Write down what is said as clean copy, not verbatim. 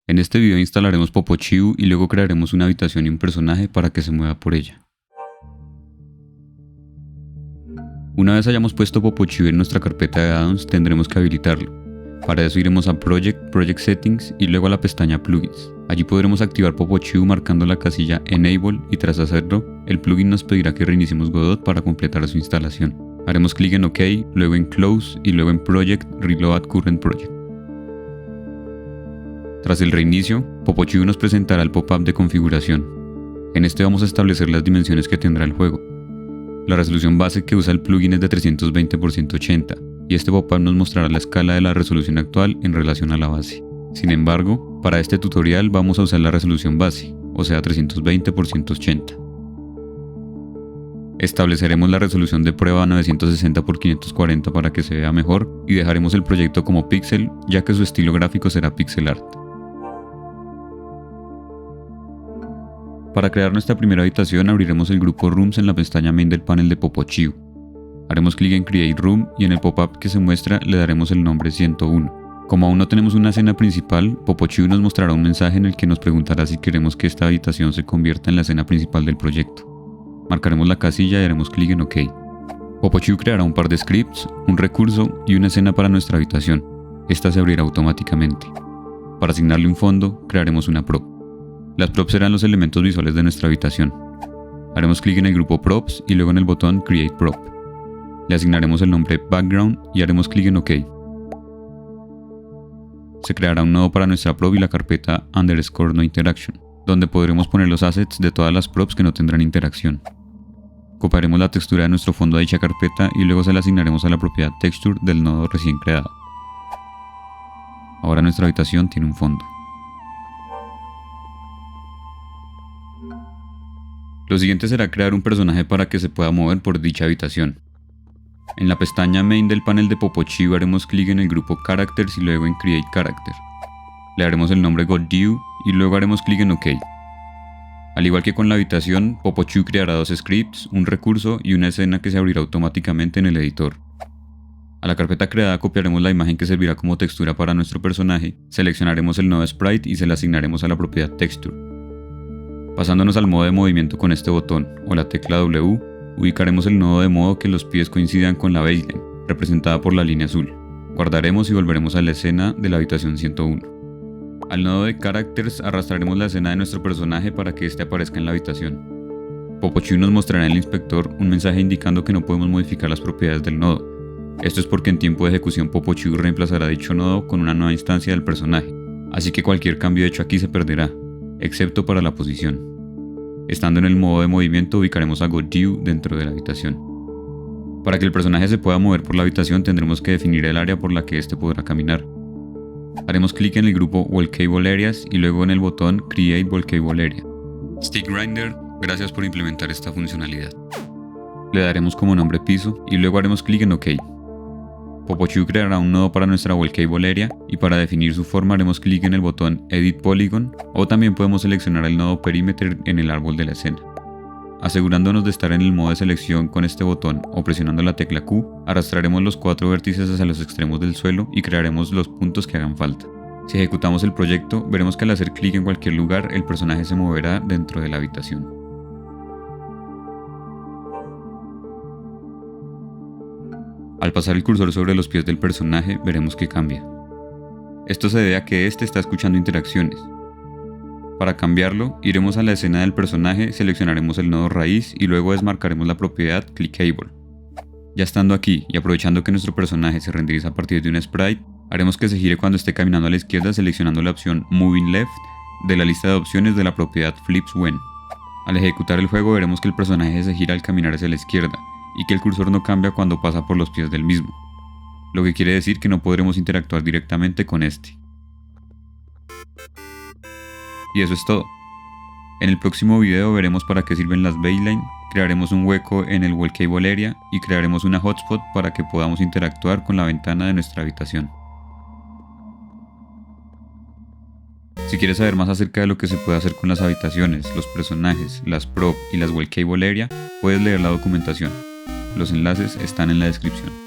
En este video instalaremos PopoChiu y luego crearemos una habitación y un personaje para que se mueva por ella. Una vez hayamos puesto PopoChiu en nuestra carpeta de addons, tendremos que habilitarlo. Para eso iremos a Project Settings y luego a la pestaña Plugins. Allí podremos activar PopoChiu marcando la casilla Enable y tras hacerlo, el plugin nos pedirá que reiniciemos Godot para completar su instalación. Haremos clic en OK, luego en Close y luego en Project Reload Current Project. Tras el reinicio, PopoChiu nos presentará el pop-up de configuración. En este vamos a establecer las dimensiones que tendrá el juego. La resolución base que usa el plugin es de 320 x 180 y este pop-up nos mostrará la escala de la resolución actual en relación a la base. Sin embargo, para este tutorial vamos a usar la resolución base, o sea 320 x 180. Estableceremos la resolución de prueba a 960 x 540 para que se vea mejor y dejaremos el proyecto como pixel, ya que su estilo gráfico será pixel art. Para crear nuestra primera habitación abriremos el grupo Rooms en la pestaña Main del panel de PopoChiu. Haremos clic en Create Room y en el pop-up que se muestra le daremos el nombre 101. Como aún no tenemos una escena principal, PopoChiu nos mostrará un mensaje en el que nos preguntará si queremos que esta habitación se convierta en la escena principal del proyecto. Marcaremos la casilla y haremos clic en OK. PopoChiu creará un par de scripts, un recurso y una escena para nuestra habitación. Esta se abrirá automáticamente. Para asignarle un fondo, crearemos una prop. Las props serán los elementos visuales de nuestra habitación. Haremos clic en el grupo Props y luego en el botón Create Prop. Le asignaremos el nombre Background y haremos clic en OK. Se creará un nodo para nuestra prop y la carpeta _NoInteraction, donde podremos poner los assets de todas las props que no tendrán interacción. Copiaremos la textura de nuestro fondo a dicha carpeta y luego se la asignaremos a la propiedad Texture del nodo recién creado. Ahora nuestra habitación tiene un fondo. Lo siguiente será crear un personaje para que se pueda mover por dicha habitación. En la pestaña Main del panel de PopoChiu haremos clic en el grupo Characters y luego en Create Character. Le daremos el nombre GodDew y luego haremos clic en OK. Al igual que con la habitación, PopoChiu creará dos scripts, un recurso y una escena que se abrirá automáticamente en el editor. A la carpeta creada copiaremos la imagen que servirá como textura para nuestro personaje, seleccionaremos el nodo Sprite y se la asignaremos a la propiedad Texture. Pasándonos al modo de movimiento con este botón o la tecla W, ubicaremos el nodo de modo que los pies coincidan con la baseline, representada por la línea azul. Guardaremos y volveremos a la escena de la habitación 101. Al nodo de Characters arrastraremos la escena de nuestro personaje para que éste aparezca en la habitación. PopoChiu nos mostrará en el inspector un mensaje indicando que no podemos modificar las propiedades del nodo. Esto es porque en tiempo de ejecución PopoChiu reemplazará dicho nodo con una nueva instancia del personaje, así que cualquier cambio hecho aquí se perderá, excepto para la posición. Estando en el modo de movimiento ubicaremos a GodDew dentro de la habitación. Para que el personaje se pueda mover por la habitación tendremos que definir el área por la que éste podrá caminar. Haremos clic en el grupo Walkable Areas y luego en el botón Create Walkable Area. Stick Grinder, gracias por implementar esta funcionalidad. Le daremos como nombre piso y luego haremos clic en OK. PopoChiu creará un nodo para nuestra Walkable Area y para definir su forma haremos clic en el botón Edit Polygon o también podemos seleccionar el nodo Perimeter en el árbol de la escena. Asegurándonos de estar en el modo de selección con este botón o presionando la tecla Q, arrastraremos los 4 vértices hacia los extremos del suelo y crearemos los puntos que hagan falta. Si ejecutamos el proyecto, veremos que al hacer clic en cualquier lugar el personaje se moverá dentro de la habitación. Al pasar el cursor sobre los pies del personaje, veremos que cambia. Esto se debe a que éste está escuchando interacciones. Para cambiarlo, iremos a la escena del personaje, seleccionaremos el nodo raíz y luego desmarcaremos la propiedad Clickable. Ya estando aquí y aprovechando que nuestro personaje se renderiza a partir de un sprite, haremos que se gire cuando esté caminando a la izquierda seleccionando la opción Moving Left de la lista de opciones de la propiedad Flips When. Al ejecutar el juego veremos que el personaje se gira al caminar hacia la izquierda y que el cursor no cambia cuando pasa por los pies del mismo, lo que quiere decir que no podremos interactuar directamente con este. Y eso es todo. En el próximo video veremos para qué sirven las baseline, crearemos un hueco en el Walkable Area y crearemos una hotspot para que podamos interactuar con la ventana de nuestra habitación. Si quieres saber más acerca de lo que se puede hacer con las habitaciones, los personajes, las prop y las Walkable Area, puedes leer la documentación. Los enlaces están en la descripción.